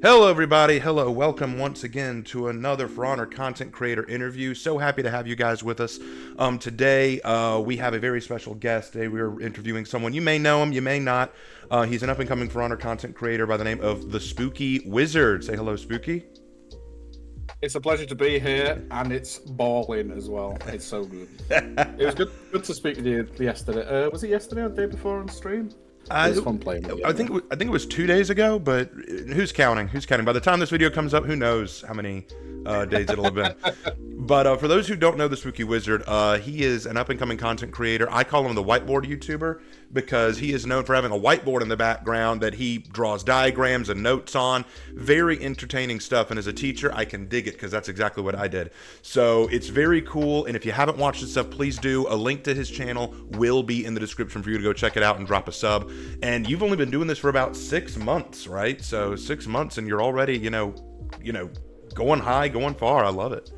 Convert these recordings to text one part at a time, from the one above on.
Hello, everybody. Hello. Welcome once again to another For Honor content creator interview. So happy to have you guys with us. Today, we have a very special guest. Today, we're interviewing someone. You may know him, you may not. He's an up-and-coming For Honor content creator by the name of TheSpookyWizard. Say hello, Spooky. It's a pleasure to be here, and it's balling as well. It's so good. It was good to speak with you yesterday. Was it yesterday or the day before on stream? It was fun playing with you. I think it was 2 days ago, but who's counting? Who's counting? By the time this video comes up, who knows how many days it'll have been. But for those who don't know the Spooky Wizard, he is an up-and-coming content creator. I call him the whiteboard YouTuber because he is known for having a whiteboard in the background that he draws diagrams and notes on. Very entertaining stuff, and as a teacher, I can dig it because that's exactly what I did. So it's very cool, and if you haven't watched this stuff, please do. A link to his channel will be in the description for you to go check it out and drop a sub. And you've only been doing this for about 6 months, right? So 6 months, and you're already, going high, going far. I love it.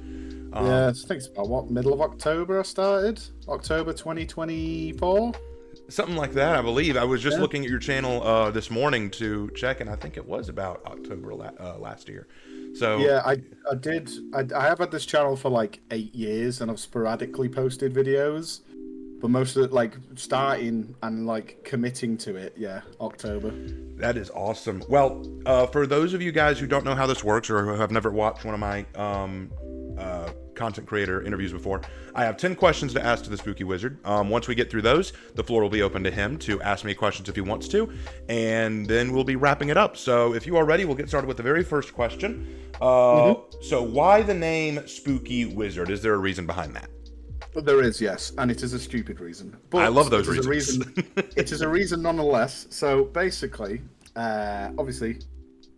Yeah, I think it's about middle of October I started? October 2024? Something like that, I believe. I was just looking at your channel this morning to check, and I think it was about October last year. So yeah, I did. I have had this channel for like 8 years, and I've sporadically posted videos. But most of it, like, starting and, like, committing to it, yeah, October. That is awesome. Well, for those of you guys who don't know how this works or who have never watched one of my content creator interviews before, I have 10 questions to ask to the Spooky Wizard. Once we get through those, the floor will be open to him to ask me questions if he wants to, and then we'll be wrapping it up. So if you are ready, we'll get started with the very first question. So why the name Spooky Wizard? Is there a reason behind that? There is, yes, and it is a stupid reason. But I love those reasons. It is a reason nonetheless. So basically, obviously,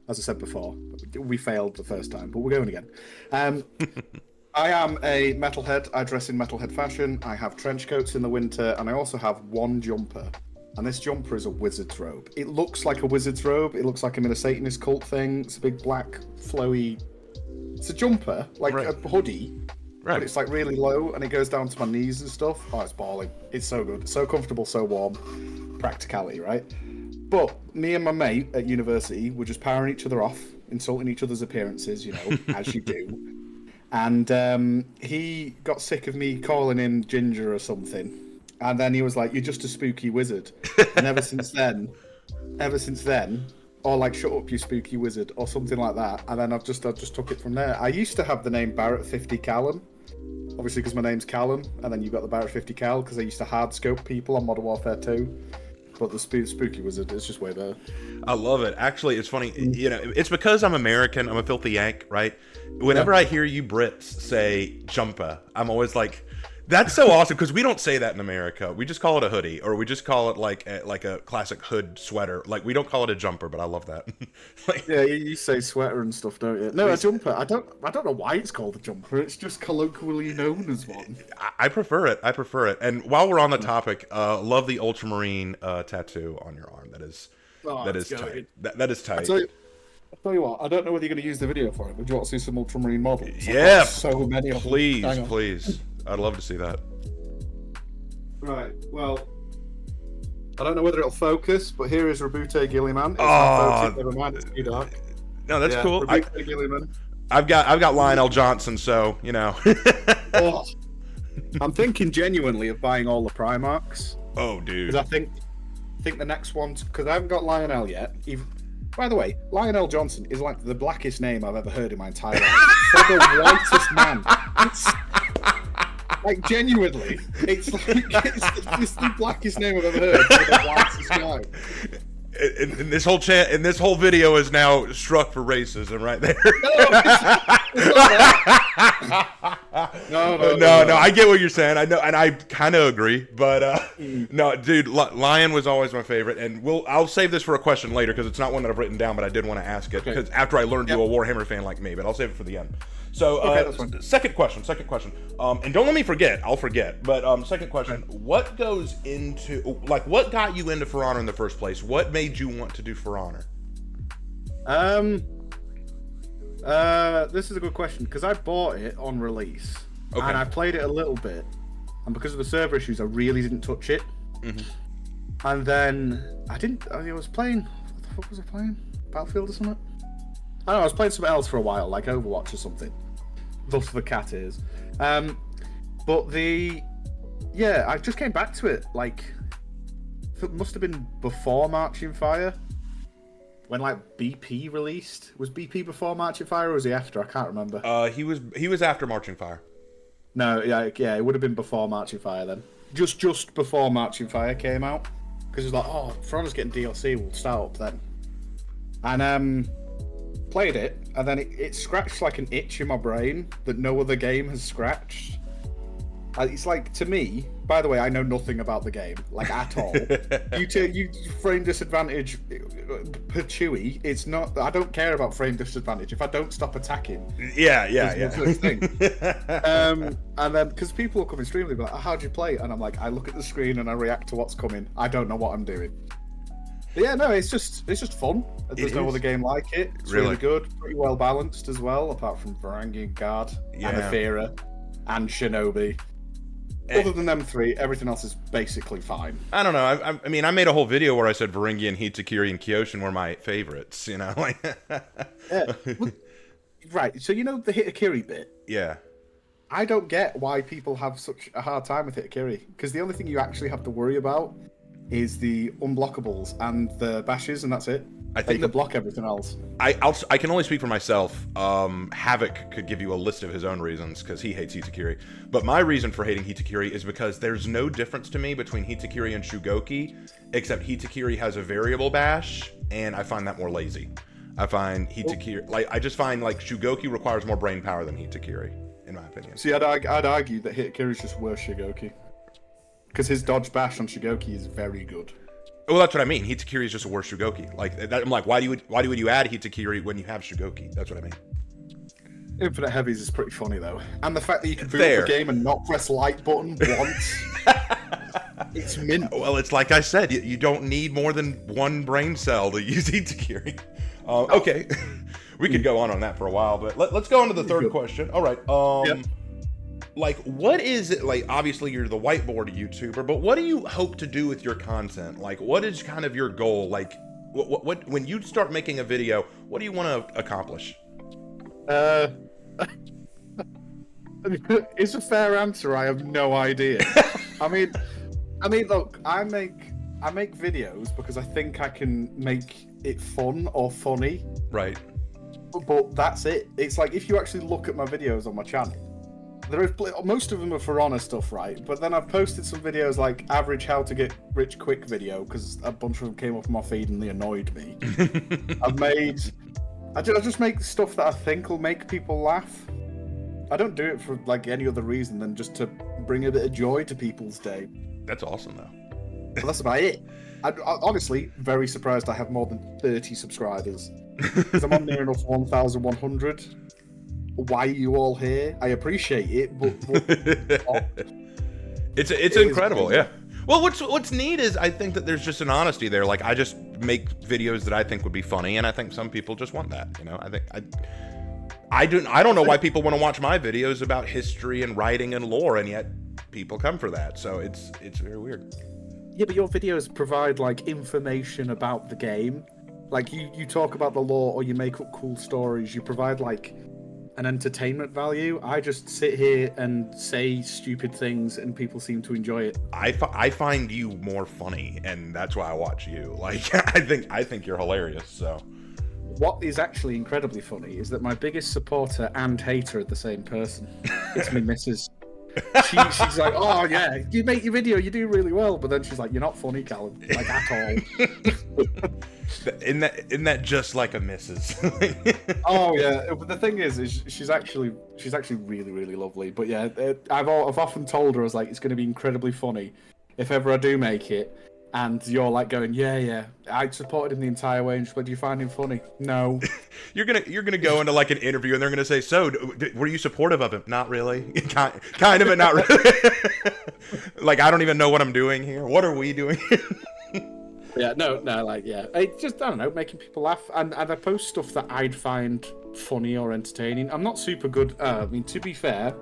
as I said before, we failed the first time, but we're going again. I am a metalhead. I dress in metalhead fashion. I have trench coats in the winter, and I also have one jumper. And this jumper is a wizard's robe. It looks like a wizard's robe. It looks like I'm in a Satanist cult thing. It's a big black, flowy... It's a jumper, like a hoodie. Right. But it's like really low and it goes down to my knees and stuff. Oh, it's balling. It's so good. So comfortable, so warm. Practicality, right? But me and my mate at university were just powering each other off, insulting each other's appearances, as you do. And he got sick of me calling him Ginger or something. And then he was like, "You're just a spooky wizard." And ever since then, or like, "Shut up, you spooky wizard," or something like that. And then I've just took it from there. I used to have the name Barrett 50 Callum, obviously because my name's Callum, and then you got the Barrett 50 Cal because I used to hard scope people on Modern Warfare 2. But the spooky wizard is just way better. I love it. Actually, it's funny. It's because I'm American. I'm a filthy Yank, right? Whenever I hear you Brits say jumper, I'm always like, that's so awesome, because we don't say that in America. We just call it a hoodie, or we just call it like a classic hood sweater. Like, we don't call it a jumper, but I love that. Yeah, you say sweater and stuff, don't you? No, a jumper. I don't know why it's called a jumper. It's just colloquially known as one. I prefer it. And while we're on the topic, love the ultramarine tattoo on your arm. That is tight. That is tight. I'll tell you what, I don't know whether you're going to use the video for it, but do you want to see some ultramarine models? Yeah. So many of them. Please. I'd love to see that. Right, well, I don't know whether it'll focus, but here is Rabute Gilliman. It's not focused, never mind, it's too dark. No, that's cool. Rabute Gilliman. I've got Lionel Johnson, so, Oh, I'm thinking genuinely of buying all the Primarchs. Oh, dude. Because I think the next one, because I haven't got Lionel yet. By the way, Lionel Johnson is like the blackest name I've ever heard in my entire life. For the whitest man. Like, genuinely, it's the blackest name I've ever heard for the whitest guy. And this whole video is now struck for racism right there. No, I get what you're saying. I know, and I kind of agree. But no, dude, Lion was always my favorite, and I'll save this for a question later because it's not one that I've written down, but I did want to ask it because after I learned you're a Warhammer fan like me, but I'll save it for the end. So, second question. And don't let me forget. I'll forget. But second question: what goes into what got you into For Honor in the first place? What made you want to do For Honor? This is a good question because I bought it on release and I played it a little bit, and because of the server issues, I really didn't touch it. And then I was playing. What the fuck was I playing? Battlefield or something? I don't know, I was playing something else for a while, like Overwatch or something. Thus the cat is. But I just came back to it, like, it must have been before Marching Fire. When, like, BP released. Was BP before Marching Fire, or was he after? I can't remember. He was after Marching Fire. No, yeah, it would have been before Marching Fire then. Just before Marching Fire came out. Because it was like, oh, For Honor's getting DLC, we'll start up then. And, played it, and then it scratched like an itch in my brain that no other game has scratched. It's like, to me, by the way, I know nothing about the game, like, at all. you frame disadvantage per Chewy, it's not, I don't care about frame disadvantage if I don't stop attacking. Yeah. No such thing. And then, because people will come in stream, they'll be like, oh, how'd you play? And I'm like, I look at the screen and I react to what's coming. I don't know what I'm doing. But yeah, no, it's just fun. There's no other game like it. It's really good, pretty well balanced as well, apart from Varangian Guard, Anathera, and Shinobi. Other than them three, everything else is basically fine. I don't know. I mean, I made a whole video where I said Varangian, Hitakiri, and Kyoshin were my favorites, you know? Yeah. Well, right, so you know the Hitakiri bit? Yeah. I don't get why people have such a hard time with Hitakiri, because the only thing you actually have to worry about is the unblockables and the bashes, and that's it. I think you can block everything else. I can only speak for myself. Havoc could give you a list of his own reasons because he hates Hitakiri. But my reason for hating Hitakiri is because there's no difference to me between Hitakiri and Shugoki, except Hitakiri has a variable bash, and I find that more lazy. I find Hitakiri, I just find like Shugoki requires more brain power than Hitakiri, in my opinion. See, I'd argue that Hitakiri is just worse Shugoki. Because his dodge bash on Shugoki is very good. Well, that's what I mean. Hitakiri is just a worse Shugoki. Like that, I'm like, why would you add Hitakiri when you have Shugoki? That's what I mean. Infinite Heavies is pretty funny though, and the fact that you can boot up the game and not press light button once. It's mint. Well, it's like I said, you don't need more than one brain cell to use Hitakiri. Okay, we could go on that for a while, but let's go on to the third question. All right. Yep. Like, what is it, like, obviously you're the whiteboard YouTuber, but what do you hope to do with your content? Like, what is kind of your goal? Like, what when you start making a video, what do you want to accomplish? It's a fair answer. I have no idea. I mean, look, I make videos because I think I can make it fun or funny. Right. But that's it. It's like, if you actually look at my videos on my channel, most of them are For Honor stuff, right? But then I've posted some videos like average how to get rich quick video because a bunch of them came off my feed and they annoyed me. I just make stuff that I think will make people laugh. I don't do it for like any other reason than just to bring a bit of joy to people's day. That's awesome though. But that's about it. I honestly very surprised I have more than 30 subscribers because I'm on near enough 1,100. Why are you all here? I appreciate it, but it's incredible, yeah. Well, what's neat is I think that there's just an honesty there. Like, I just make videos that I think would be funny, and I think some people just want that. You know, I don't know why people want to watch my videos about history and writing and lore, and yet people come for that. So it's very weird. Yeah, but your videos provide like information about the game. Like you talk about the lore, or you make up cool stories. You provide like an entertainment value. I just sit here and say stupid things and people seem to enjoy it. I find you more funny, and that's why I watch you. Like, I think you're hilarious. So what is actually incredibly funny is that my biggest supporter and hater are the same person. It's me missus. She's like, oh yeah, you make your video, you do really well, but then she's like, you're not funny, Callum, like at all. Isn't that just like a missus? Oh yeah, but the thing is she's actually really, really lovely. But yeah, I've often told her, I was like, it's going to be incredibly funny if ever I do make it, and you're like going, yeah, I supported him the entire way, and she's like, do you find him funny? No. You're gonna go into like an interview, and they're gonna say, so were you supportive of him? Not really. Kind of, but not really. Like, I don't even know what I'm doing here. What are we doing here? Yeah, no, like, yeah. It's just, I don't know, making people laugh. And I post stuff that I'd find funny or entertaining. I'm not super good. I mean, to be fair,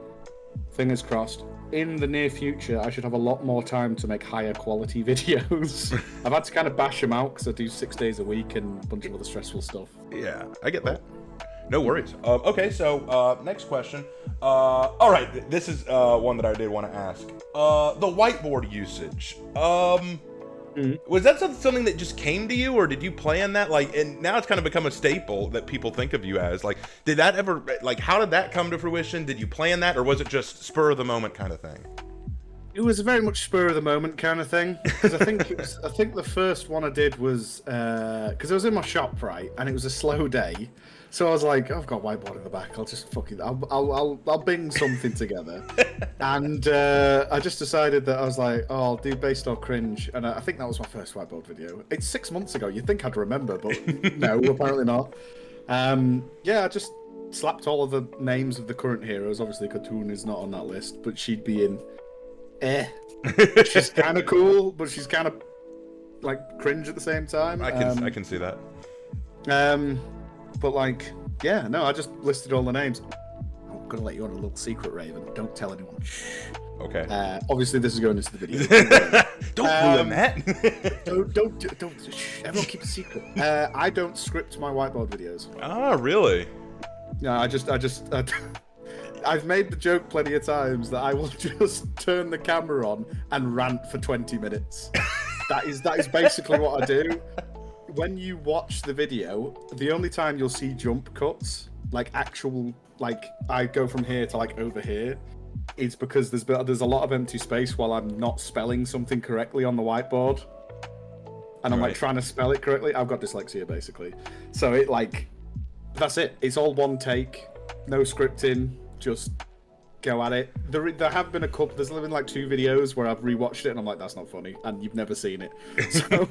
fingers crossed, in the near future, I should have a lot more time to make higher quality videos. I've had to kind of bash them out because I do 6 days a week and a bunch of other stressful stuff. Yeah, I get that. No worries. Okay, so next question. All right, this is one that I did want to ask. The whiteboard usage. Was that something that just came to you, or did you plan that? Like, and now it's kind of become a staple that people think of you as. Like, did that ever, like, how did that come to fruition? Did you plan that, or was it just spur of the moment kind of thing? It was a very much spur of the moment kind of thing, because I think I think the first one I did was because I was in my shop, right, and it was a slow day, so I was like, oh, I've got whiteboard in the back. I'll just fucking I'll bing something together, and I just decided that I was like, oh, I'll do based or cringe, and I think that was my first whiteboard video. It's 6 months ago. You'd think I'd remember, but no, apparently not. Yeah, I just slapped all of the names of the current heroes. Obviously, Katoon is not on that list, but she'd be in. She's kind of cool, but she's kind of like cringe at the same time. I can see that. But like, yeah, no, I just listed all the names. I'm gonna let you on a little secret, Raven. Don't tell anyone. Shh. Okay. Obviously, this is going into the video. Don't ruin that. don't. Shh, everyone keep a secret. I don't script my whiteboard videos. Ah, really? No, I've made the joke plenty of times that I will just turn the camera on and rant for 20 minutes. That is basically what I do. When you watch the video, the only time you'll see jump cuts, like actual, like I go from here to like over here, is because there's a lot of empty space while I'm not spelling something correctly on the whiteboard. And I'm like trying to spell it correctly. I've got dyslexia basically. So it like, that's it. It's all one take, no scripting. Just go at it. There have been a couple. There's been like 2 videos where I've rewatched it and I'm like, that's not funny, and you've never seen it, so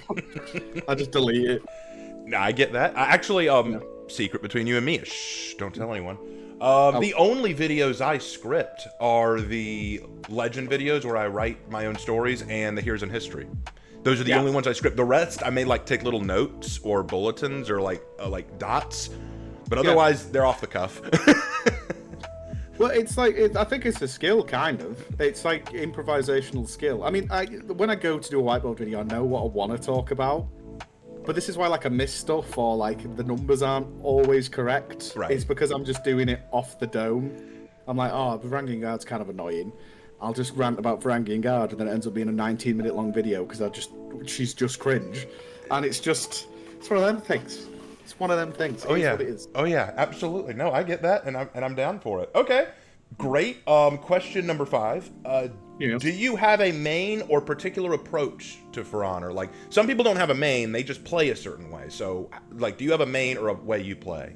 I just delete it. Nah, I get that. Secret between you and me. Shh, don't tell anyone. The only videos I script are the legend videos where I write my own stories and the Here's in History. Those are the only ones I script. The rest I may like take little notes or bulletins or like dots, but otherwise they're off the cuff. Well, it's like, I think it's a skill, kind of. It's like improvisational skill. I mean, when I go to do a whiteboard video, I know what I want to talk about. But this is why, like, I miss stuff or, like, the numbers aren't always correct. Right. It's because I'm just doing it off the dome. I'm like, oh, Varangian Guard's kind of annoying. I'll just rant about Varangian Guard, and then it ends up being a 19-minute long video because she's just cringe. And it's one of them things. It's one of them things. Oh yeah. What it is. Oh yeah, absolutely. No, I get that, and I'm down for it. Okay, great. Question number 5. Do you have a main or particular approach to For Honor? Like, some people don't have a main; they just play a certain way. So, like, do you have a main or a way you play?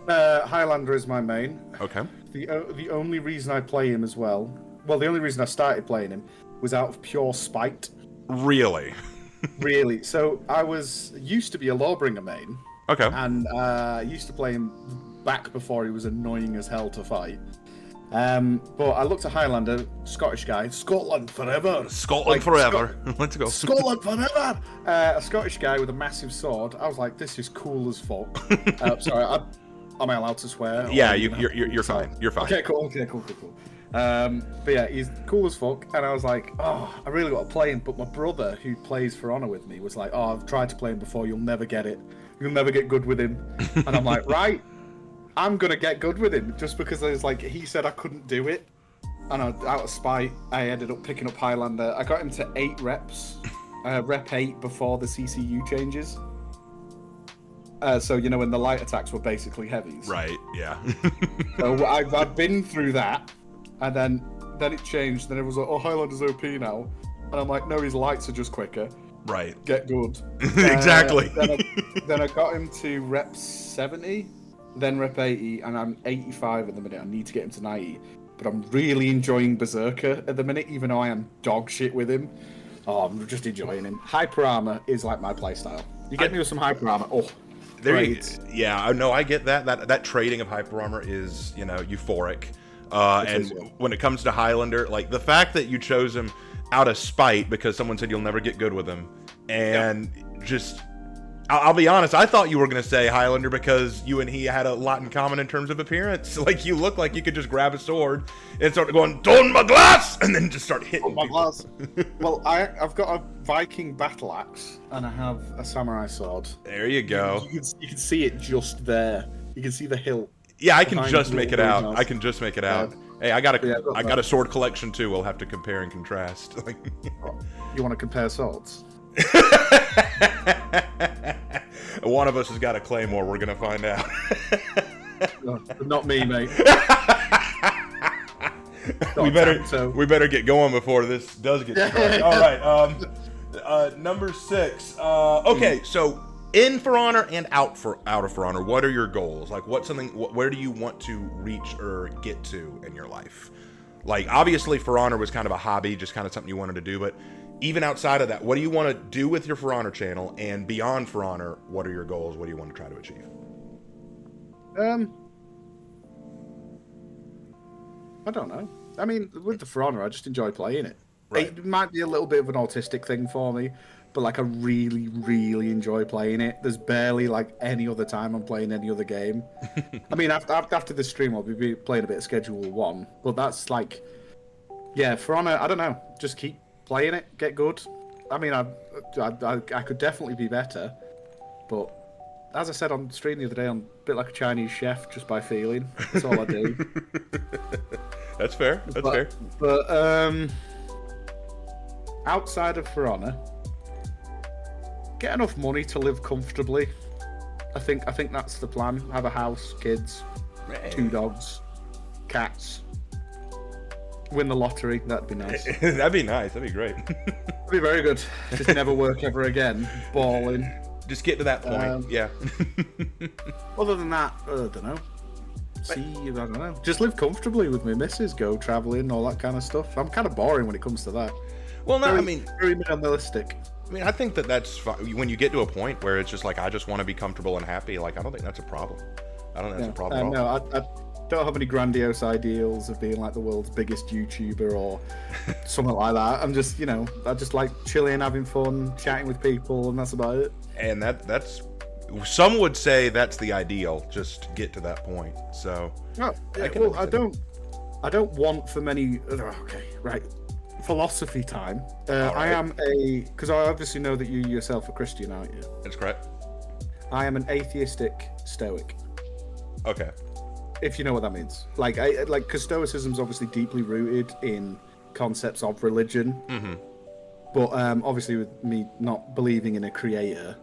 Highlander is my main. Okay. The only reason I play him as well. Well, the only reason I started playing him was out of pure spite. Really? Really. So I used to be a Lawbringer main. Okay. And I used to play him back before he was annoying as hell to fight. But I looked at Highlander, Scottish guy, Scotland forever. Scotland forever. Let's go. Scotland forever. A Scottish guy with a massive sword. I was like, this is cool as fuck. Sorry, am I allowed to swear? Yeah, you're fine. You're fine. Okay, cool. But yeah, he's cool as fuck, and I was like, oh, I really want to play him. But my brother, who plays For Honor with me, was like, oh, I've tried to play him before. You'll never get it. You'll never get good with him. And I'm like, right, I'm gonna get good with him just because there's like he said I couldn't do it, and out of spite, I ended up picking up Highlander. I got him to 8 reps, rep 8 before the CCU changes. So you know when the light attacks were basically heavies. Right. Yeah. So I've been through that, and then it changed. Then it was like, oh, Highlander's OP now, and I'm like, no, his lights are just quicker. Right. Get good. Exactly. Then I got him to rep 70, then rep 80, and I'm 85 at the minute. I need to get him to 90. But I'm really enjoying Berserker at the minute, even though I am dog shit with him. Oh, I'm just enjoying him. Hyper Armor is like my playstyle. You get me with some Hyper Armor, oh, great. Yeah, no, I get that. That trading of Hyper Armor is, euphoric. And when it comes to Highlander, like, the fact that you chose him out of spite because someone said you'll never get good with him, and just, I'll be honest, I thought you were going to say Highlander because you and he had a lot in common in terms of appearance. Like, you look like you could just grab a sword and start going, "Don my glass!" and then just start hitting my people. glass. Well, I've got a Viking battle axe and I have a samurai sword. There you go. You can see it just there. You can see the hilt. Yeah, I can behind just the make it little out. mouse. I can just make it out. Hey, I got a sword collection too. We'll have to compare and contrast. You want to compare swords? One of us has got a claymore. We're gonna find out. No, not me, mate. we better get going before this does get started. All right. Number 6. Okay, so in For Honor and out of For Honor, what are your goals? Like, where do you want to reach or get to in your life? Like, obviously, For Honor was kind of a hobby, just kind of something you wanted to do. But even outside of that, what do you want to do with your For Honor channel? And beyond For Honor, what are your goals? What do you want to try to achieve? I don't know. I mean, with the For Honor, I just enjoy playing it. Right. It might be a little bit of an autistic thing for me, but like I really, really enjoy playing it. There's barely like any other time I'm playing any other game. I mean, after this stream, I'll be playing a bit of Schedule 1, but that's like, yeah, For Honor, I don't know. Just keep playing it, get good. I mean, I could definitely be better, but as I said on stream the other day, I'm a bit like a Chinese chef just by feeling. That's all I do. That's fair. That's fair. But outside of For Honor, get enough money to live comfortably. I think that's the plan. Have a house, kids, 2 dogs, cats. Win the lottery. That'd be nice. That'd be nice. That'd be great. That'd be very good. Just never work ever again. Balling. Just get to that point. Yeah. Other than that, I don't know. I don't know. Just live comfortably with my missus, go traveling, all that kind of stuff. I'm kind of boring when it comes to that. Well, no, very minimalistic. I mean, I think that's fine. When you get to a point where it's just like, I just want to be comfortable and happy, like, I don't think that's a problem. I don't think that's a problem at all. No, I don't have any grandiose ideals of being like the world's biggest YouTuber or something like that. I'm just, I just like chilling, having fun, chatting with people, and that's about it. And that's some would say that's the ideal. Just get to that point. So I don't want for many. Okay, right. Philosophy time. Right. I am because I obviously know that you yourself are Christian, aren't you? That's correct. I am an atheistic Stoic. Okay. If you know what that means, because Stoicism's obviously deeply rooted in concepts of religion. Mm-hmm. But obviously, with me not believing in a creator,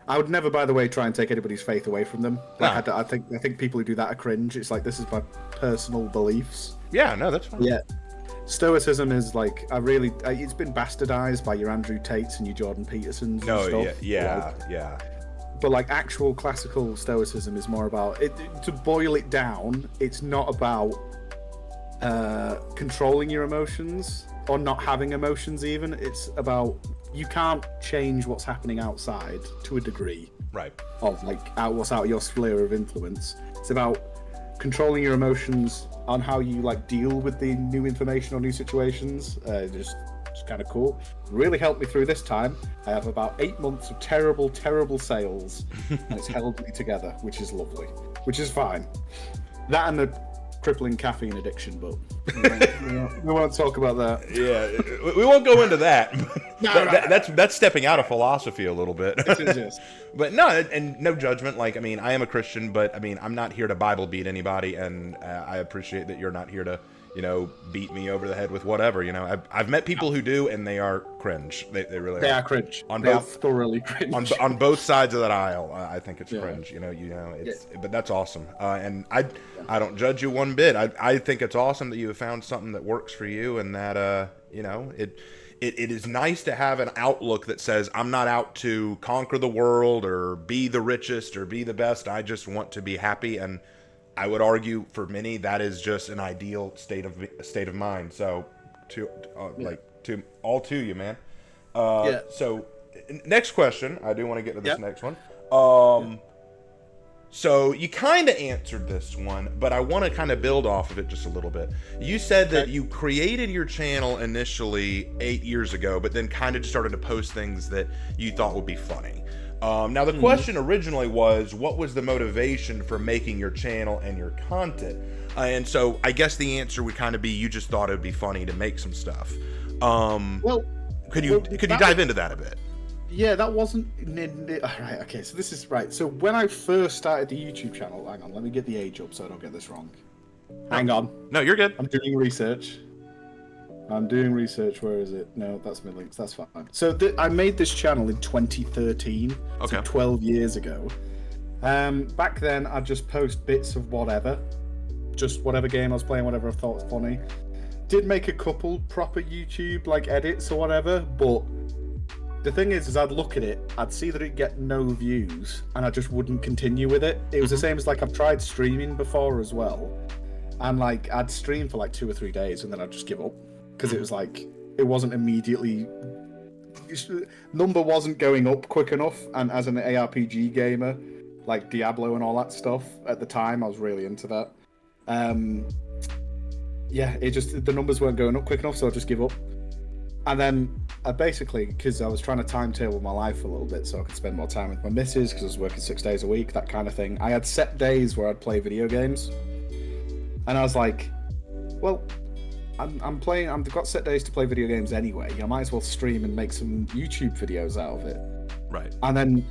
I would never, by the way, try and take anybody's faith away from them. Like, I think people who do that are cringe. It's like, this is my personal beliefs. Yeah, no, that's fine. Yeah. Stoicism is like, it's been bastardized by your Andrew Tates and your Jordan Petersons and stuff. Yeah. But like actual classical Stoicism is more about it. To boil it down, it's not about controlling your emotions or not having emotions even. It's about, you can't change what's happening outside to a degree. Right. Of like what's out of your sphere of influence. It's about controlling your emotions on how you like deal with the new information or new situations. Just kind of cool. Really helped me through this time. I have about 8 months of terrible sales, and it's held me together, which is lovely, which is fine. That and the crippling caffeine addiction, but we won't talk about that. Yeah, we won't go into that. That's stepping out of philosophy a little bit. It is, yes. But no, and no judgment. Like, I mean, I am a Christian, but I mean, I'm not here to Bible beat anybody, and I appreciate that you're not here to, beat me over the head with whatever. I've met people who do, and they are cringe. They really are cringe. They are thoroughly cringe. On both sides of that aisle, I think it's cringe. But that's awesome. And I don't judge you one bit. I think it's awesome that you have found something that works for you, and that it is nice to have an outlook that says, I'm not out to conquer the world or be the richest or be the best. I just want to be happy. And I would argue for many that is just an ideal state of mind. So to all to you, man. So next question. I do want to get to this next one. So you kind of answered this one, but I want to kind of build off of it just a little bit. You said that you created your channel initially 8 years ago, but then kind of just started to post things that you thought would be funny. Now, the question originally was, what was the motivation for making your channel and your content? And so I guess the answer would kind of be, you just thought it would be funny to make some stuff. Could you dive into that a bit? Yeah, that wasn't. Right, okay, so this is right. So when I first started the YouTube channel, hang on, let me get the age up so I don't get this wrong. Hang on. No, you're good. I'm doing research. Where is it? No, that's my links. That's fine. So I made this channel in 2013. Okay. So 12 years ago. Back then, I'd just post bits of whatever. Just whatever game I was playing, whatever I thought was funny. Did make a couple proper YouTube, like, edits or whatever, but the thing is I'd look at it, I'd see that it'd get no views, and I just wouldn't continue with it. It was the same as, like, I've tried streaming before as well. And, like, I'd stream for, like, 2 or 3 days, and then I'd just give up. Because it was, like, it wasn't immediately... Number wasn't going up quick enough, and as an ARPG gamer, like Diablo and all that stuff, at the time, I was really into that. Yeah, the numbers weren't going up quick enough, so I just give up. And then I basically, because I was trying to timetable my life a little bit so I could spend more time with my missus, because I was working 6 days a week, that kind of thing. I had set days where I'd play video games. And I was like, well, I've got set days to play video games anyway. I might as well stream and make some YouTube videos out of it. Right. And then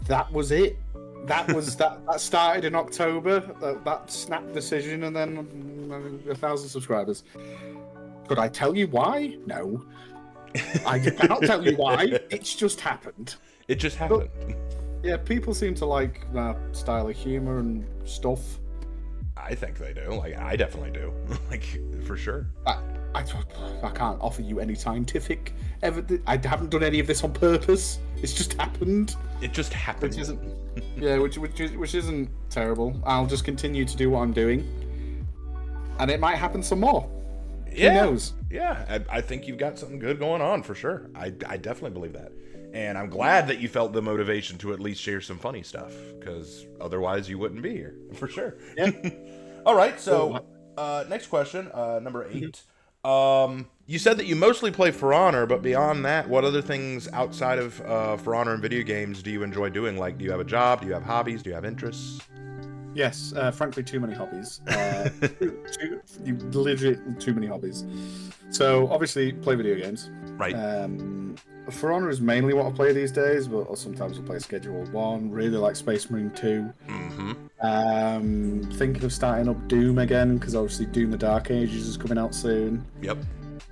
that was it. That was that started in October, that snap decision, and then 1,000 subscribers. Could I tell you why? No. I cannot tell you why. It's just happened. It just happened. But, yeah, people seem to like that style of humor and stuff. I think they do. Like, I definitely do. Like, for sure. I can't offer you any scientific evidence. I haven't done any of this on purpose. It's just happened. It just happened. Which isn't, yeah, which isn't terrible. I'll just continue to do what I'm doing, and it might happen some more. Yeah. Who knows? Yeah, I think you've got something good going on for sure. I definitely believe that. And I'm glad that you felt the motivation to at least share some funny stuff, because otherwise you wouldn't be here, for sure. Yeah. All right, so next question, number 8. You said that you mostly play For Honor, but beyond that, what other things outside of For Honor and video games do you enjoy doing? Like, do you have a job? Do you have hobbies? Do you have interests? Yes, frankly, too many hobbies. Literally too many hobbies. So, obviously, play video games. Right. For Honor is mainly what I play these days, but sometimes I play Schedule 1. Really like Space Marine 2. Mm-hmm. Thinking of starting up Doom again, because obviously Doom the Dark Ages is coming out soon. Yep.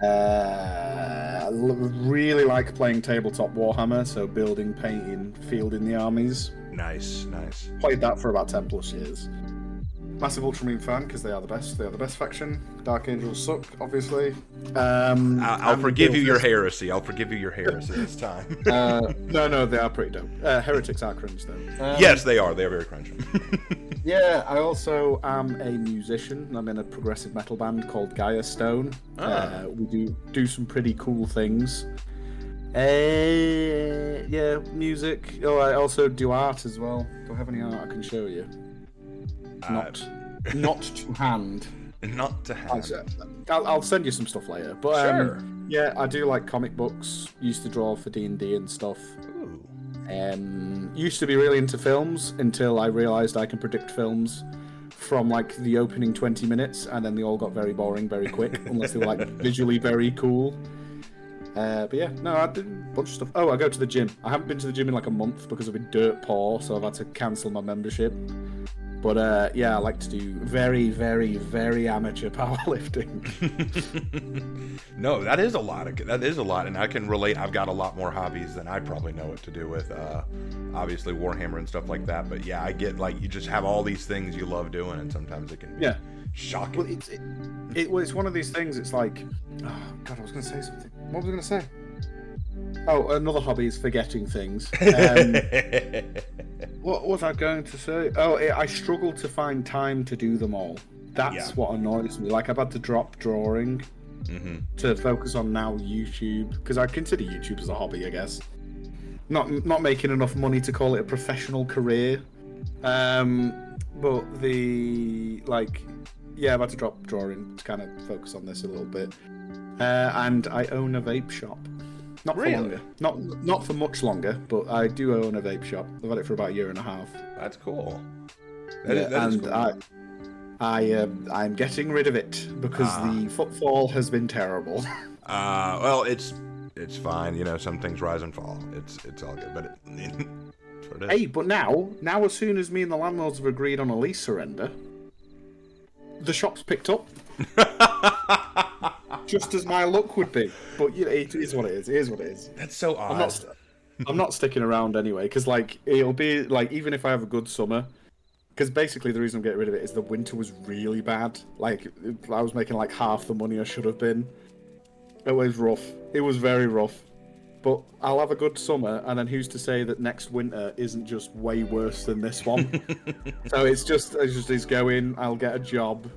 I really like playing tabletop Warhammer, so building, painting, fielding the armies. Nice. Played that for about 10 plus years. Massive Ultramarine fan, because they are the best. They are the best faction. Dark Angels suck, obviously. I'll forgive you your heresy. I'll forgive you your heresy this time. No, they are pretty dope. Heretics are cringe, though. Yes, they are. They are very cringe. Yeah, I also am a musician. I'm in a progressive metal band called Gaia Stone. We do some pretty cool things. Yeah, music. Oh, I also do art as well. Do I have any art I can show you? Not to hand. Not to hand. I'll send you some stuff later. But sure. Yeah, I do like comic books. Used to draw for D&D and stuff. Ooh. Used to be really into films until I realised I can predict films from like the opening 20 minutes, and then they all got very boring very quick, unless they were like visually very cool. But yeah, no, I did a bunch of stuff. Oh, I go to the gym. I haven't been to the gym in like a month because I've been dirt poor, so I've had to cancel my membership. But yeah, I like to do very, very, very amateur powerlifting. No, that is a lot. That is a lot, and I can relate. I've got a lot more hobbies than I probably know what to do with. Obviously, Warhammer and stuff like that. But yeah, I get like you just have all these things you love doing, and sometimes it can be shocking. Well, it's one of these things. It's like, oh god, I was going to say something. What was I going to say? Oh, another hobby is forgetting things. What was I going to say? Oh, I struggle to find time to do them all. That's what annoys me. Like, I've had to drop drawing to focus on now YouTube, because I consider YouTube as a hobby, I guess. Not making enough money to call it a professional career. But I've had to drop drawing to kind of focus on this a little bit. And I own a vape shop. Not for longer. Not for much longer, but I do own a vape shop. I've had it for about a year and a half. That's cool. That is cool. I'm getting rid of it because the footfall has been terrible. Well, it's it's fine. You know, some things rise and fall. It's all good. But it's what it is. Hey, but now as soon as me and the landlords have agreed on a lease surrender, the shop's picked up. Just as my luck would be. But you know, it is what it is. It is what it is. That's so odd. I'm not sticking around anyway, because like it'll be like even if I have a good summer, because basically the reason I'm getting rid of it is the winter was really bad. Like I was making like half the money I should have been. It was rough. It was very rough. But I'll have a good summer, and then who's to say that next winter isn't just way worse than this one? So it's just go in, I'll get a job,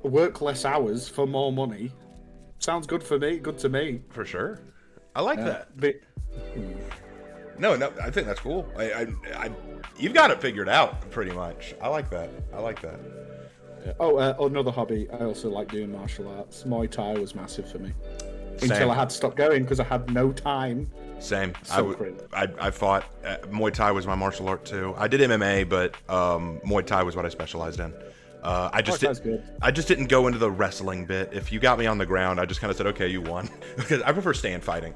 work less hours for more money. Sounds good for me. Good to me. For sure. I like that. But, No, I think that's cool. You've got it figured out pretty much. I like that. Oh, another hobby. I also like doing martial arts. Muay Thai was massive for me. Same. Until I had to stop going because I had no time. Same. So I fought. Muay Thai was my martial art too. I did MMA, but Muay Thai was what I specialized in. I just didn't go into the wrestling bit. If you got me on the ground, I just kind of said, "Okay, you won," because I prefer stand fighting.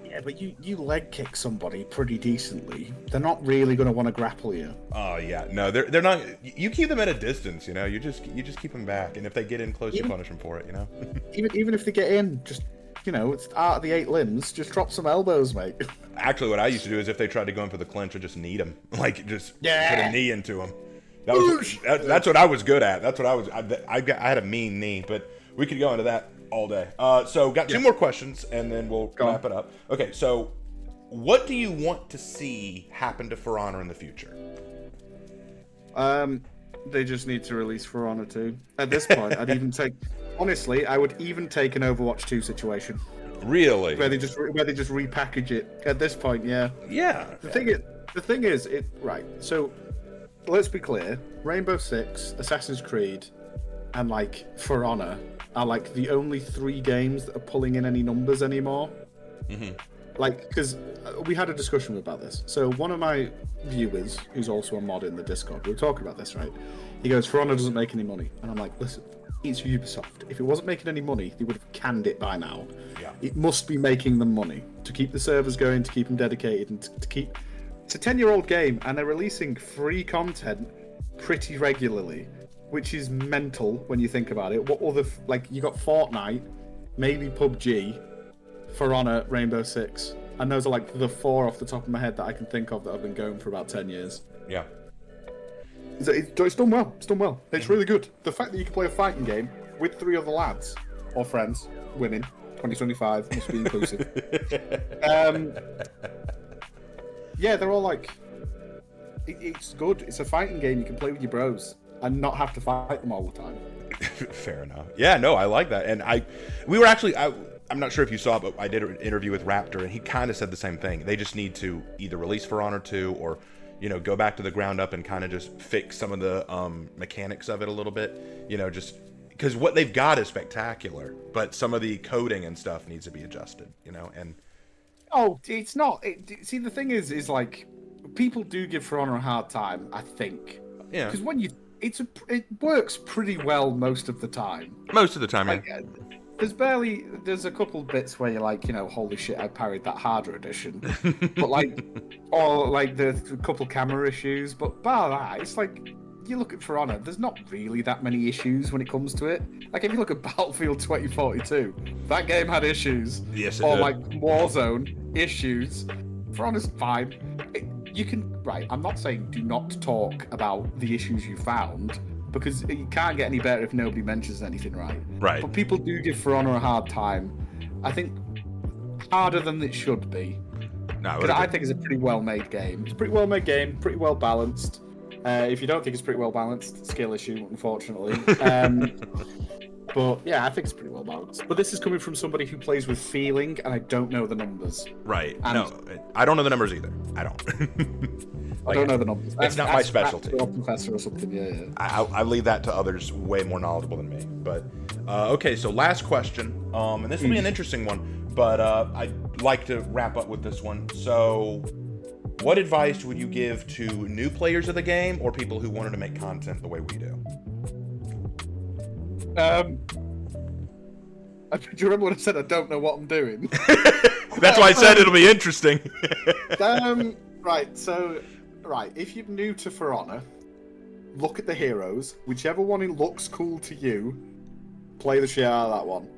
Yeah, but you leg kick somebody pretty decently. They're not really going to want to grapple you. Oh yeah, no, they're not. You keep them at a distance, you know. You just keep them back, and if they get in close, you punish them for it, you know. even if they get in, just it's out of the 8 limbs. Just drop some elbows, mate. Actually, what I used to do is if they tried to go in for the clinch, I just kneed them, like just put a knee into them. That's what I was good at. That's what I had a mean knee, but we could go into that all day. So got 2 more questions, and then we'll wrap it up. Okay, so what do you want to see happen to For Honor in the future? They just need to release For Honor 2. At this point, I would even take an Overwatch 2 situation. Really? Where they just repackage it. At this point, yeah. Yeah. The thing is, right. So let's be clear. Rainbow Six, Assassin's Creed, and like For Honor are like the only 3 games that are pulling in any numbers anymore. Mm-hmm. Like, because we had a discussion about this. So one of my viewers, who's also a mod in the Discord, we were talking about this, right? He goes, For Honor doesn't make any money. And I'm like, listen, it's Ubisoft. If it wasn't making any money, they would have canned it by now. Yeah. It must be making them money to keep the servers going, to keep them dedicated, and to keep... It's a 10-year-old game, and they're releasing free content pretty regularly, which is mental when you think about it. What other... Like, you got Fortnite, maybe PUBG, For Honor, Rainbow Six. And those are like the 4 off the top of my head that I can think of that have been going for about 10 years. Yeah. It's done well. It's done well. It's really good. The fact that you can play a fighting game with 3 other lads, or friends, women, 2025, must be inclusive. Yeah, they're all like... It's good. It's a fighting game you can play with your bros and not have to fight them all the time. Fair enough. Yeah, no, I like that. And I'm not sure if you saw it, but I did an interview with Raptor, and he kind of said the same thing. They just need to either release For Honor 2 or, go back to the ground up and kind of just fix some of the mechanics of it a little bit. Just because what they've got is spectacular, but some of the coding and stuff needs to be adjusted, and... Oh, it's not. See, the thing is like, people do give For Honor a hard time, I think. Yeah. Because when it works pretty well most of the time. Most of the time, like, yeah. There's a couple bits where you're like, holy shit, I parried that harder edition. But like, or like the couple camera issues. But bar that, it's like, you look at For Honor, there's not really that many issues when it comes to it. Like, if you look at Battlefield 2042, that game had issues. Yes, it or did. like Warzone, issues. For Honor's fine. I'm not saying do not talk about the issues you found, because you can't get any better if nobody mentions anything, right? Right. But people do give For Honor a hard time. I think harder than it should be. No, I think it's a pretty well-made game. It's a pretty well-made game, pretty well-balanced. If you don't think it's pretty well-balanced, skill issue, unfortunately. But yeah, I think it's pretty well-balanced. But this is coming from somebody who plays with feeling, and I don't know the numbers. Right. No, I don't know the numbers either. I don't. I don't know the numbers. It's not my specialty. Professor or something, yeah. I leave that to others way more knowledgeable than me. But okay, so last question, and this will be an interesting one, but I'd like to wrap up with this one. So, what advice would you give to new players of the game or people who wanted to make content the way we do? Do you remember when I said I don't know what I'm doing? That's why I said it'll be interesting. Right, if you're new to For Honor, look at the heroes. Whichever one looks cool to you, play the shit out of that one.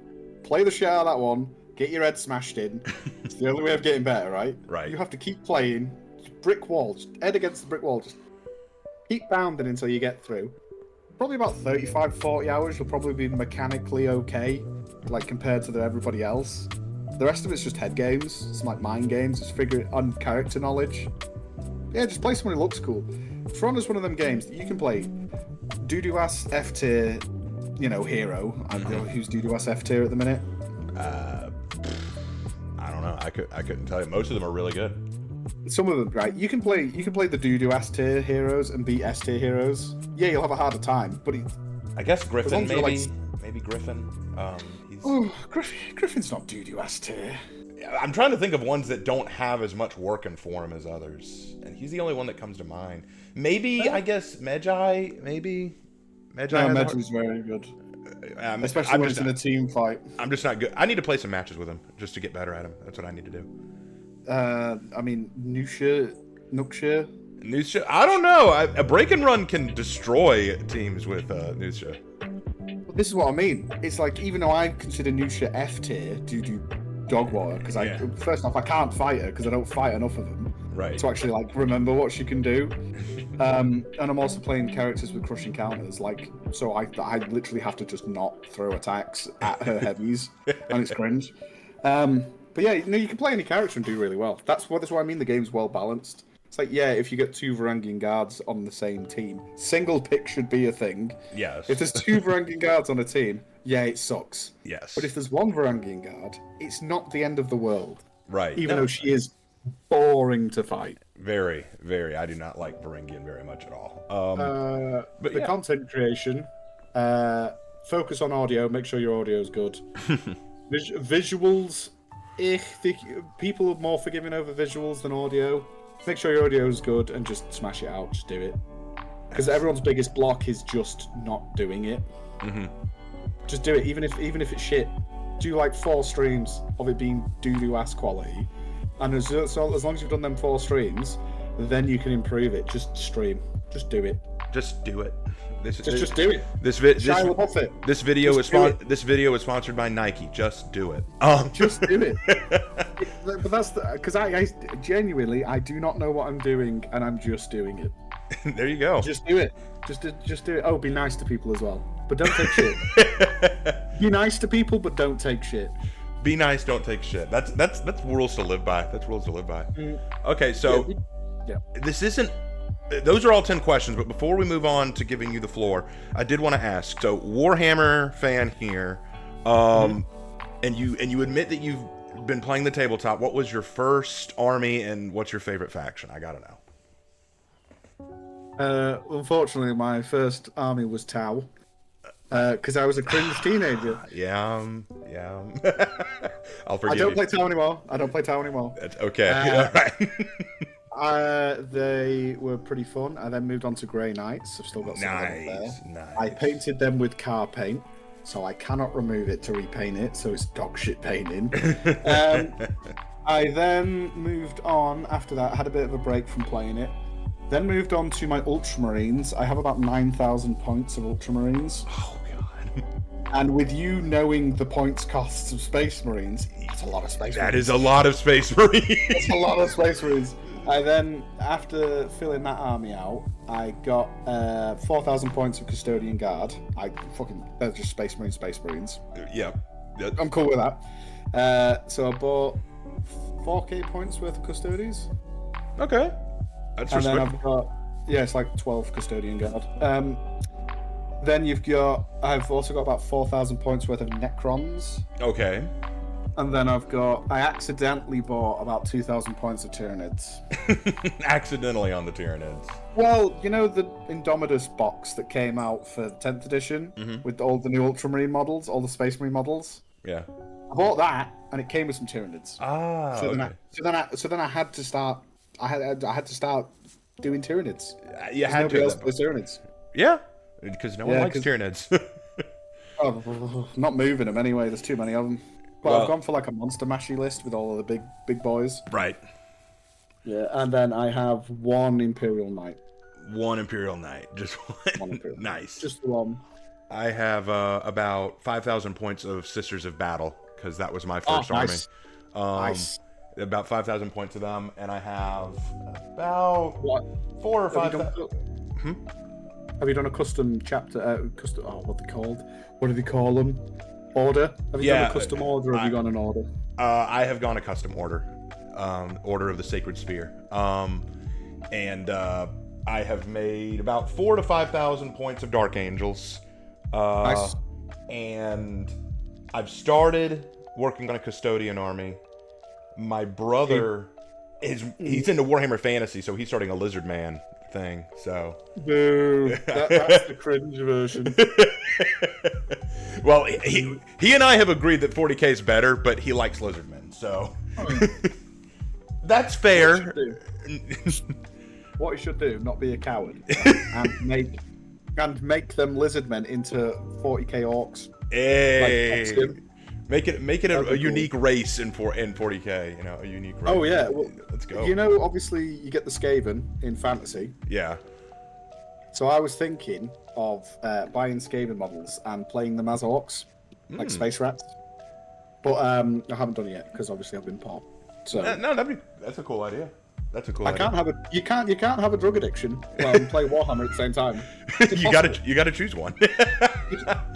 Play the shit out of that one, get your head smashed in. It's the only way of getting better, right? Right. You have to keep playing. Brick wall, just head against the brick wall. Just keep bounding until you get through. Probably about 35, 40 hours, you'll probably be mechanically okay, like compared to everybody else. The rest of it's just head games. It's like mind games. It's figure on character knowledge. Yeah, just play someone who looks cool. For Honor's one of them games that you can play doo-doo-ass F tier, hero. I don't know who's doo-doo-ass F tier at the minute. I don't know. I couldn't tell you. Most of them are really good. Some of them, right? You can play the doo-doo S tier heroes and beat S tier heroes. Yeah, you'll have a harder time, but I guess Griffin, maybe. Like... Maybe Griffin. Griffin's not doo-doo S tier. I'm trying to think of ones that don't have as much working for him as others, and he's the only one that comes to mind. Maybe I guess Medjai. Maybe Medjai. No, Medjai's very good, especially when it's in a team fight. I'm just not good. I need to play some matches with him just to get better at him. That's what I need to do. I mean, Nuksha. I don't know. A break and run can destroy teams with Nuksha. Well, this is what I mean. It's like, even though I consider Nuksha F tier due to dog water, because first off, I can't fight her because I don't fight enough of them. Right. To actually remember what she can do. And I'm also playing characters with crushing counters, so I literally have to just not throw attacks at her heavies, and it's cringe. But yeah, you can play any character and do really well. That's what I mean. The game's well balanced. It's like, yeah, if you get 2 Varangian guards on the same team, single pick should be a thing. Yes. If there's 2 Varangian guards on a team, yeah, it sucks. Yes. But if there's 1 Varangian guard, it's not the end of the world. Right. Even though she is boring to fight. Very, very. I do not like Varangian very much at all. But the content creation, focus on audio. Make sure your audio is good. Visuals. People are more forgiving over visuals than audio. Make sure your audio is good and just smash it out. Just do it. Because everyone's biggest block is just not doing it. Mm-hmm. Just do it, even if it's shit. Do 4 streams of it being doo-doo ass quality, and as long as you've done them 4 streams, then you can improve it. Just stream. Just do it. Just do it. Just do it. This video is sponsored by Nike. Just do it. Just do it. But that's because I genuinely do not know what I'm doing, and I'm just doing it. There you go. Just do it. Just do it. Oh, be nice to people as well, but don't take shit. Be nice to people, but don't take shit. Be nice, don't take shit. That's rules to live by. That's rules to live by. Okay, so this isn't. Those are all 10 questions, but before we move on to giving you the floor, I did want to ask. So, Warhammer fan here, and you admit that you've been playing the tabletop. What was your first army, and what's your favorite faction? I gotta know. Unfortunately, my first army was Tau, because I was a cringe teenager. Yeah. I'll forgive you. I don't play Tau anymore. That's okay. All right. They were pretty fun. I then moved on to Grey Knights. I've still got some of them there. Nice. I painted them with car paint, so I cannot remove it to repaint it, so it's dog shit painting. I then moved on after that, had a bit of a break from playing it. Then moved on to my Ultramarines. I have about 9,000 points of Ultramarines. Oh, God. And with you knowing the points costs of Space Marines, that's a lot of Space Marines. That is a lot of Space Marines. That's a lot of Space Marines. I then, after filling that army out, I got 4,000 points of Custodian Guard. They're just Space Marines. Yeah. I'm cool with that. So I bought 4k points worth of Custodies. Okay. That's and respect. then I've got, it's like 12 Custodian Guard. Then I've also got about 4,000 points worth of Necrons. Okay. And then I accidentally bought about 2,000 points of Tyranids. Accidentally on the Tyranids. Well, you know the Indomitus box that came out for 10th edition with all the new Ultramarine models, all the Space Marine models? Yeah. I bought that, and it came with some Tyranids. Ah, so then I had to start. I had to start doing Tyranids. You had nobody to. else plays Tyranids. Yeah, because no one likes Tyranids. Oh, not moving them anyway. There's too many of them. But Well- I've gone for like a monster mashy list with all of the big boys. Right. Yeah, and then I have one Imperial Knight. One Imperial Knight. Just one. One Imperial. Nice. Just the one. I have about 5,000 points of Sisters of Battle, because that was my first nice. army. Nice. About 5,000 points of them, and I have about What? 4 or Have you 5,000. done, have you done a custom chapter? Custom. Oh, what they called? What do they call them? Order. Have you done a custom order? Or have you gone an order? I have gone a custom order. Order of the Sacred Spear. And I have made about 4,000 to 5,000 points of Dark Angels. Nice. And I've started working on a Custodian army. My brother he's into Warhammer Fantasy, so he's starting a Lizard Man thing. So Boo. That's the cringe version. well, he and I have agreed that 40k is better, but he likes Lizardmen, so that's fair. What you should do, not be a coward, and make them lizardmen into 40k orcs. Hey, Like make it a cool. unique race in 40k. You know, a unique race. Oh yeah, well, let's go. You know, obviously you get the Skaven in fantasy. Yeah. So I was thinking of buying Skaven models and playing them as orcs, like space rats. But I haven't done it yet because obviously I've been popped. So No, that's a cool idea. That's a cool idea. you can't have a drug addiction and play Warhammer at the same time. you gotta choose one.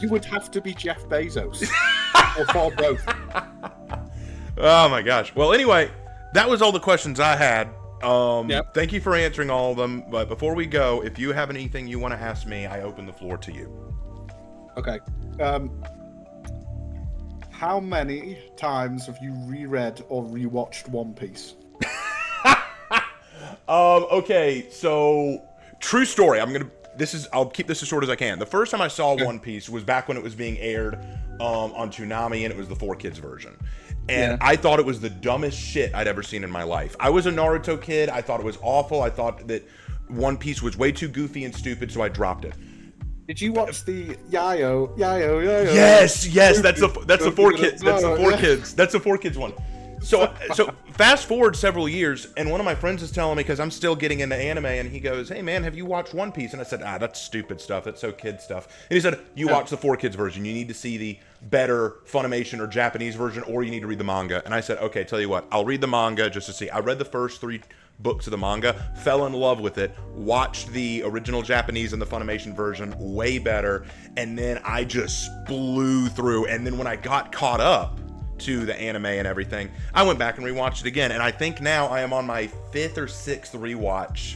You would have to be Jeff Bezos or for both. Oh my gosh. Well, anyway, that was all the questions I had. Yep. Thank you for answering all of them. But before we go, if you have anything you want to ask me, I open the floor to you. Okay. How many times have you reread or rewatched One Piece? Okay, so true story. I'll keep this as short as I can. The first time I saw One Piece was back when it was being aired on Toonami, and it was the 4Kids version. And I thought it was the dumbest shit I'd ever seen in my life. I was a Naruto kid. I thought it was awful. I thought that One Piece was way too goofy and stupid, so I dropped it. Did you watch the Yayo? Yes, that's the 4Kids. That's the 4Kids. That's the 4Kids one. So fast forward several years, and one of my friends is telling me, because I'm still getting into anime, and he goes, "Hey man, have you watched One Piece?" And I said, "That's stupid stuff. That's so kid stuff." And he said, "You watch the 4Kids version. You need to see the better Funimation or Japanese version, or you need to read the manga." And I said, "Okay, tell you what, I'll read the manga just to see." I read the first 3 books of the manga, fell in love with it, watched the original Japanese and the Funimation version, way better, and then I just blew through. And then when I got caught up to the anime and everything, I went back and rewatched it again, and I think now I am on my 5th or 6th rewatch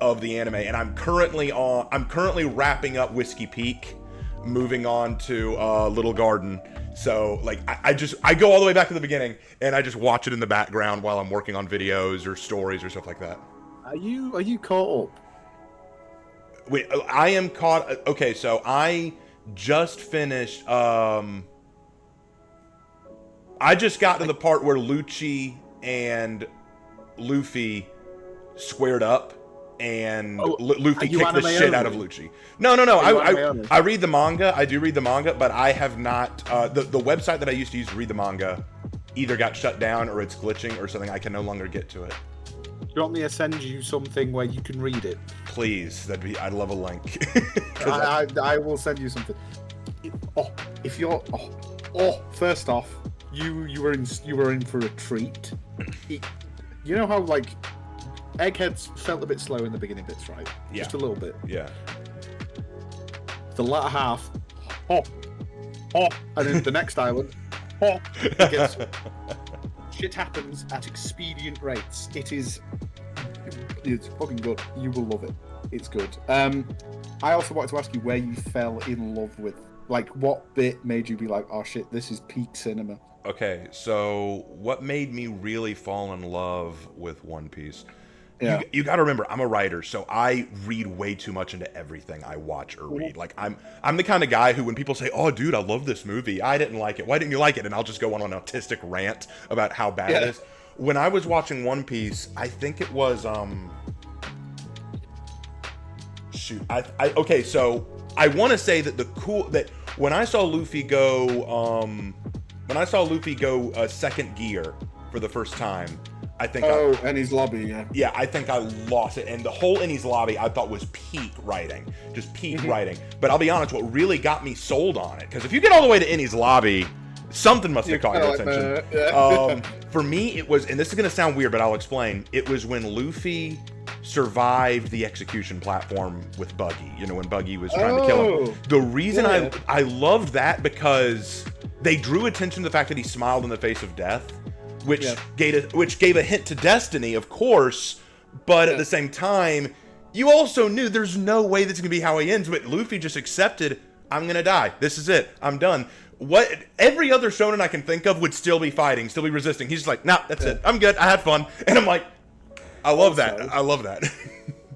of the anime, and I'm currently wrapping up Whiskey Peak, moving on to Little Garden. So like I go all the way back to the beginning, and I just watch it in the background while I'm working on videos or stories or stuff like that. Are you caught up? Wait, I am caught. Okay, so I just finished. I just got to the part where Lucci and Luffy squared up, and Luffy kicked the shit out of Lucci. No. I read the manga. I do read the manga, but I have not. The website that I used to use to read the manga either got shut down or it's glitching or something. I can no longer get to it. Do you want me to send you something where you can read it? Please, I'd love a link. I will send you something. First off, you were in for a treat. You know how like Eggheads felt a bit slow in the beginning bits, right? Yeah. Just a little bit. Yeah. The latter half, and then the next island, it gets, shit happens at expedient rates. It's fucking good. You will love it. It's good. I also wanted to ask you where you fell in love with, like, what bit made you be like, oh shit, this is peak cinema. Okay, so what made me really fall in love with One Piece? Yeah. You got to remember, I'm a writer, so I read way too much into everything I watch or read. Like I'm the kind of guy who, when people say, "Oh, dude, I love this movie. I didn't like it. Why didn't you like it?" and I'll just go on an autistic rant about how bad it is. When I was watching One Piece, I think it was okay, so I want to say that that when I saw Luffy go second gear for the first time, I think Enies Lobby, yeah. Yeah, I think I lost it. And the whole Enies Lobby I thought was peak writing. Just peak writing. But I'll be honest, what really got me sold on it, because if you get all the way to Enies Lobby, something must have caught your attention. For me, it was, and this is going to sound weird, but I'll explain. It was when Luffy survived the execution platform with Buggy, when Buggy was trying to kill him. The reason I loved that, because they drew attention to the fact that he smiled in the face of death, which gave a hint to destiny, of course, but at the same time, you also knew there's no way that's gonna be how he ends. But Luffy just accepted, I'm gonna die. This is it. I'm done. What every other shonen I can think of would still be fighting, still be resisting. He's just like, nah, that's it. I'm good. I had fun, and I'm like, I love that. I love that.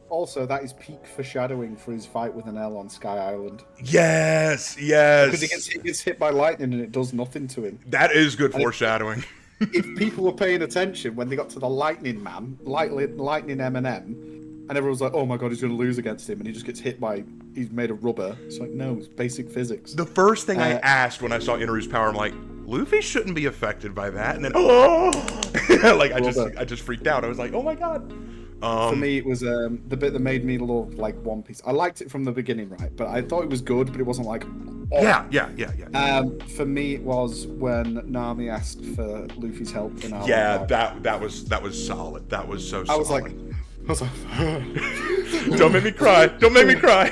Also, that is peak foreshadowing for his fight with an L on Sky Island. Yes. Because he gets hit by lightning and it does nothing to him. That is good foreshadowing. If people were paying attention when they got to the Lightning Man, Lightning Eminem, and everyone's like, oh my god, he's going to lose against him, and he just gets hit by, he's made of rubber. It's like, no, it's basic physics. The first thing I asked when I saw Inaru's power, I'm like, Luffy shouldn't be affected by that. And then, like, I just freaked out. I was like, oh my god. For me, it was the bit that made me love like One Piece. I liked it from the beginning, right? But I thought it was good, but it wasn't like. Oh. Yeah. For me, it was when Nami asked for Luffy's help. In that was solid. That was so solid. I was like, don't make me cry. Don't make me cry.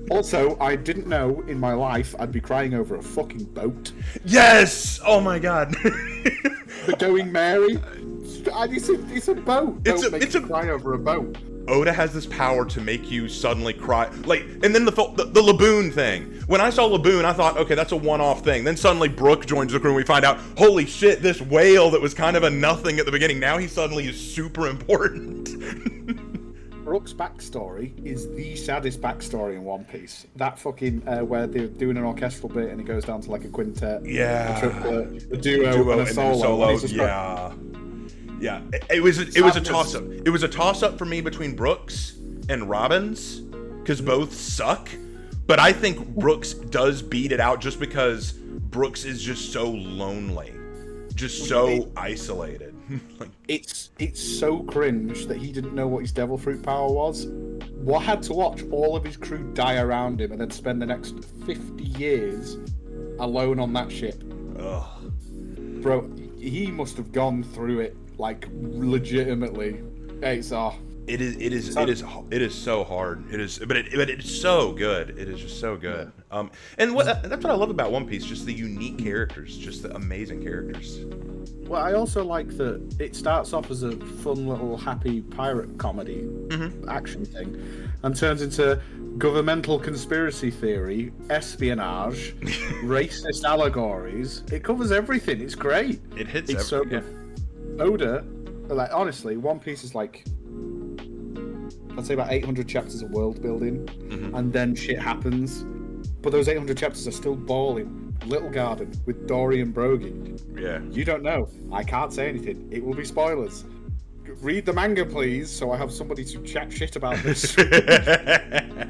Also, I didn't know in my life I'd be crying over a fucking boat. Yes. Oh my god. The Going Mary. It's a boat. It's a cry over a boat. Oda has this power to make you suddenly cry, like, and then the Laboon thing. When I saw Laboon, I thought, okay, that's a one-off thing. Then suddenly Brook joins the crew, and we find out, holy shit, this whale that was kind of a nothing at the beginning, now he suddenly is super important. Brook's backstory is the saddest backstory in One Piece. That fucking where they're doing an orchestral bit and it goes down to like a quintet, a triplet, a duo, and a solo. Yeah, it was a toss-up. It was a toss-up for me between Brooks and Robbins, because both suck. But I think Brooks does beat it out just because Brooks is just so lonely, just so isolated. Like, it's so cringe that he didn't know what his devil fruit power was. What had to watch all of his crew die around him and then spend the next 50 years alone on that ship. Ugh. Bro, he must have gone through it. Like legitimately, it is so hard. But it's so good. It is just so good. And that's what I love about One Piece, just the unique characters, just the amazing characters. Well, I also like that it starts off as a fun little happy pirate comedy action thing, and turns into governmental conspiracy theory, espionage, racist allegories. It covers everything. It's great. It hits everything. So good. Oda, like, honestly, One Piece is like, I'd say about 800 chapters of world building, and then shit happens. But those 800 chapters are still balling. Little Garden with Dory and Brogy. Yeah. You don't know. I can't say anything. It will be spoilers. Read the manga, please, so I have somebody to chat shit about this. But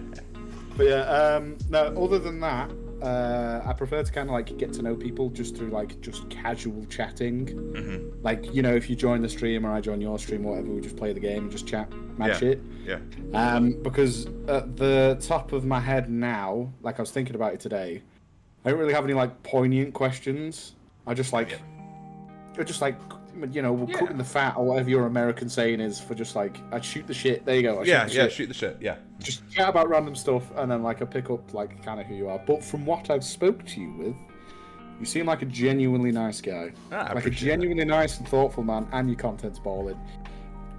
yeah, no, other than that, I prefer to kind of like get to know people just through like just casual chatting. Like, if you join the stream or I join your stream or whatever, we just play the game and just chat mad shit. Yeah. Because at the top of my head now, like I was thinking about it today, I don't really have any like poignant questions. I just like, cutting the fat or whatever your American saying is for just like, I'd shoot the shit. There you go. Shoot the shit. Yeah. Just chat about random stuff and then like I pick up like kind of who you are. But from what I've spoke to you with, you seem like a genuinely nice guy. Like a genuinely nice and thoughtful man, and your content's balling.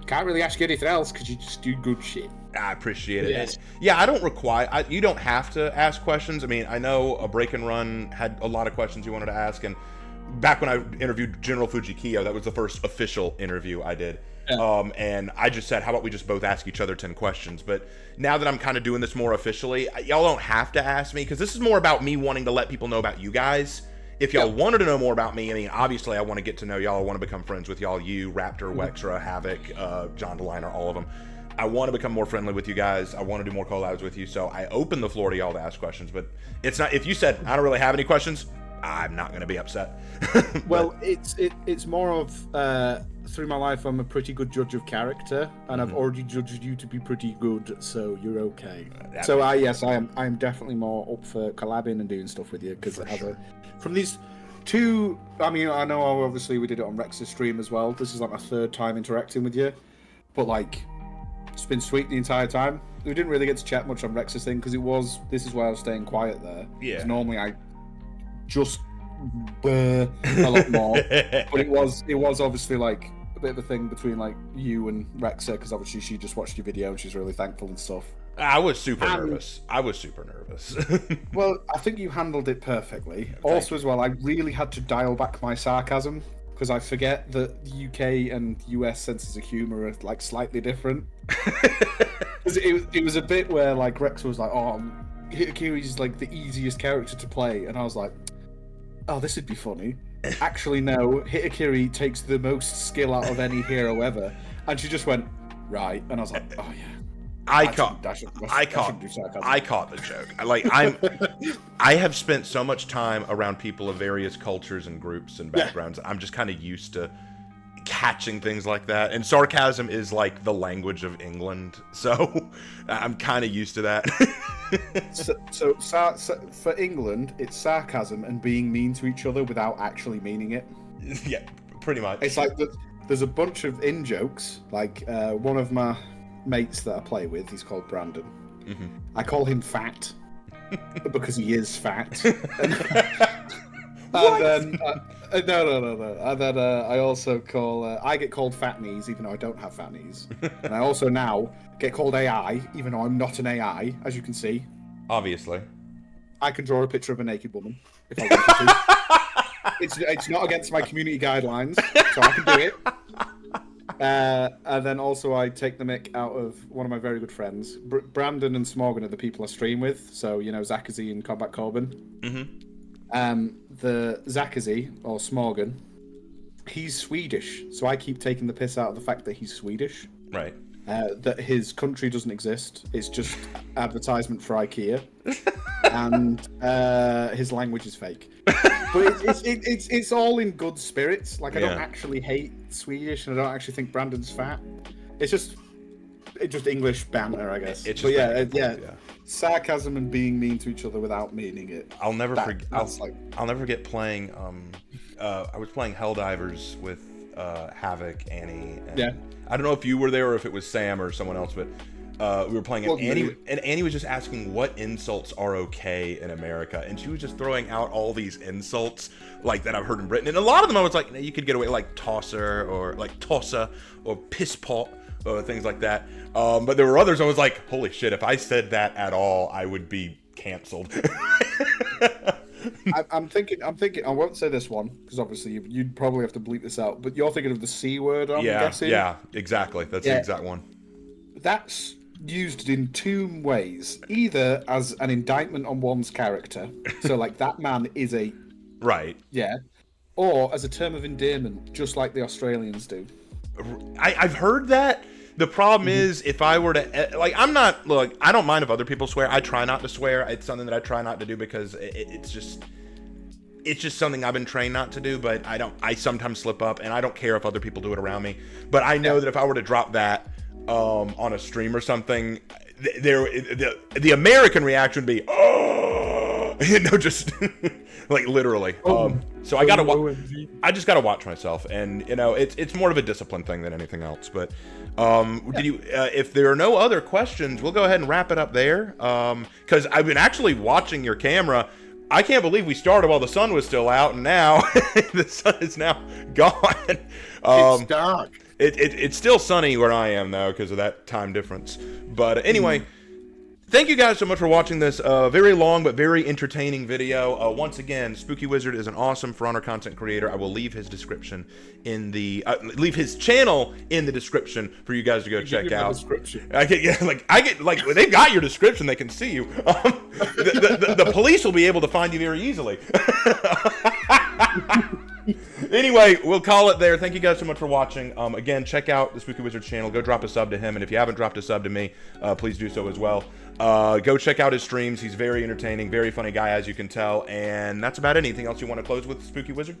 Can't really ask you anything else because you just do good shit. I appreciate it. Yeah, I don't require. You don't have to ask questions. I mean, I know a Break and Run had a lot of questions you wanted to ask, and back when I interviewed General Fujikiyo, that was the first official interview I did. Yeah. And I just said, how about we just both ask each other 10 questions? But now that I'm kind of doing this more officially, y'all don't have to ask me, because this is more about me wanting to let people know about you guys. If y'all wanted to know more about me, I mean, obviously I want to get to know y'all. I want to become friends with y'all, you, Raptor, Wexra, Havoc, John DeLiner, all of them. I want to become more friendly with you guys. I want to do more collabs with you. So I open the floor to y'all to ask questions. But it's not, if you said, I don't really have any questions, I'm not going to be upset. Well, it's more of, through my life, I'm a pretty good judge of character, and I've already judged you to be pretty good, so you're okay. So I am definitely more up for collabing and doing stuff with you, because from these two, I mean, I know obviously we did it on Rex's stream as well. This is like my third time interacting with you, but like, it's been sweet the entire time. We didn't really get to chat much on Rex's thing, because this is why I was staying quiet there. Yeah. 'Cause normally I just a lot more, but it was obviously like a bit of a thing between like you and Rexa, because obviously she just watched your video and she's really thankful and stuff. I was super nervous. Well, I think you handled it perfectly. Also, as well, I really had to dial back my sarcasm, because I forget that the UK and US senses of humor are like slightly different. It was a bit where like Rexa was like, "Oh, Hitakiri's like the easiest character to play," and I was like, "Oh, this would be funny." Actually, no, Hitakiri takes the most skill out of any hero ever. And she just went, right. And I was like, oh, yeah. I caught the joke. Like, I have spent so much time around people of various cultures and groups and backgrounds. Yeah. I'm just kind of used to catching things like that. And sarcasm is like the language of England. So I'm kind of used to that. So for England, it's sarcasm and being mean to each other without actually meaning it. Yeah, pretty much. It's like there's a bunch of in-jokes. Like one of my mates that I play with, he's called Brandon. Mm-hmm. I call him Fat because he is fat. And then no. And then I also I get called Fat Knees, even though I don't have fat knees. And I also now get called AI, even though I'm not an AI, as you can see. Obviously. I can draw a picture of a naked woman if I wanted to. It's not against my community guidelines, so I can do it. And then also I take the mick out of one of my very good friends. Brandon and Smorgan are the people I stream with, so, you know, Zakazi and Combat Corbin. Mm-hmm. The Zakazi, or Smorgan, he's Swedish, so I keep taking the piss out of the fact that he's Swedish. Right. That his country doesn't exist. It's just advertisement for IKEA. And his language is fake. But it's all in good spirits. Like, I don't actually hate Swedish, and I don't actually think Brandon's fat. It's just English banter, I guess. Sarcasm and being mean to each other without meaning it. I'll never forget playing. I was playing Helldivers with Havoc, Annie. And I don't know if you were there or if it was Sam or someone else, but we were playing, and Annie was just asking what insults are okay in America, and she was just throwing out all these insults like that I've heard in Britain, and a lot of them I was like, you could get away like tosser or like tossa or piss pot or things like that. But there were others I was like, holy shit, if I said that at all, I would be canceled. I'm thinking. I won't say this one because obviously you'd probably have to bleep this out. But you're thinking of the C word, I'm guessing. Yeah, exactly. That's the exact one. That's used in two ways: either as an indictment on one's character, so like that man is a right, or as a term of endearment, just like the Australians do. I've heard that. The problem is, if I were to, like, I don't mind if other people swear. I try not to swear. It's something that I try not to do because it's just something I've been trained not to do, but I sometimes slip up, and I don't care if other people do it around me. But I know that if I were to drop that on a stream or something, the American reaction would be, oh, just like literally. So I just gotta watch myself, and it's more of a discipline thing than anything else. But did you? If there are no other questions, we'll go ahead and wrap it up there. Because I've been actually watching your camera. I can't believe we started while the sun was still out, and now the sun is now gone. It's dark. It's still sunny where I am though because of that time difference. But anyway. Thank you guys so much for watching this very long but very entertaining video. Once again, TheSpookyWizard is an awesome For Honor content creator. I will leave his description in the leave his channel in the description for you guys to go check out. They've got your description. They can see you. The police will be able to find you very easily. Anyway, we'll call it there. Thank you guys so much for watching. Again, check out the Spooky Wizard channel. Go drop a sub to him, and if you haven't dropped a sub to me, please do so as well. Go check out his streams. He's very entertaining, very funny guy, as you can tell. And that's about it. Anything else you want to close with, Spooky Wizard?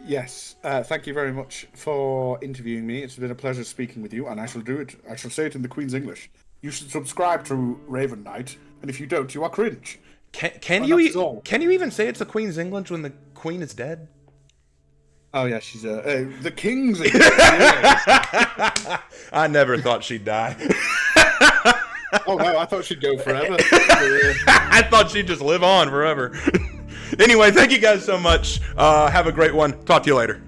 Yes. Thank you very much for interviewing me. It's been a pleasure speaking with you, and I shall do it. I shall say it in the Queen's English. You should subscribe to Raven Knight, and if you don't, you are cringe. Can you even say it's the Queen's English when the Queen is dead? Oh yeah, she's the King's. I never thought she'd die. Oh no, I thought she'd go forever. I thought she'd just live on forever. Anyway, thank you guys so much. Have a great one. Talk to you later.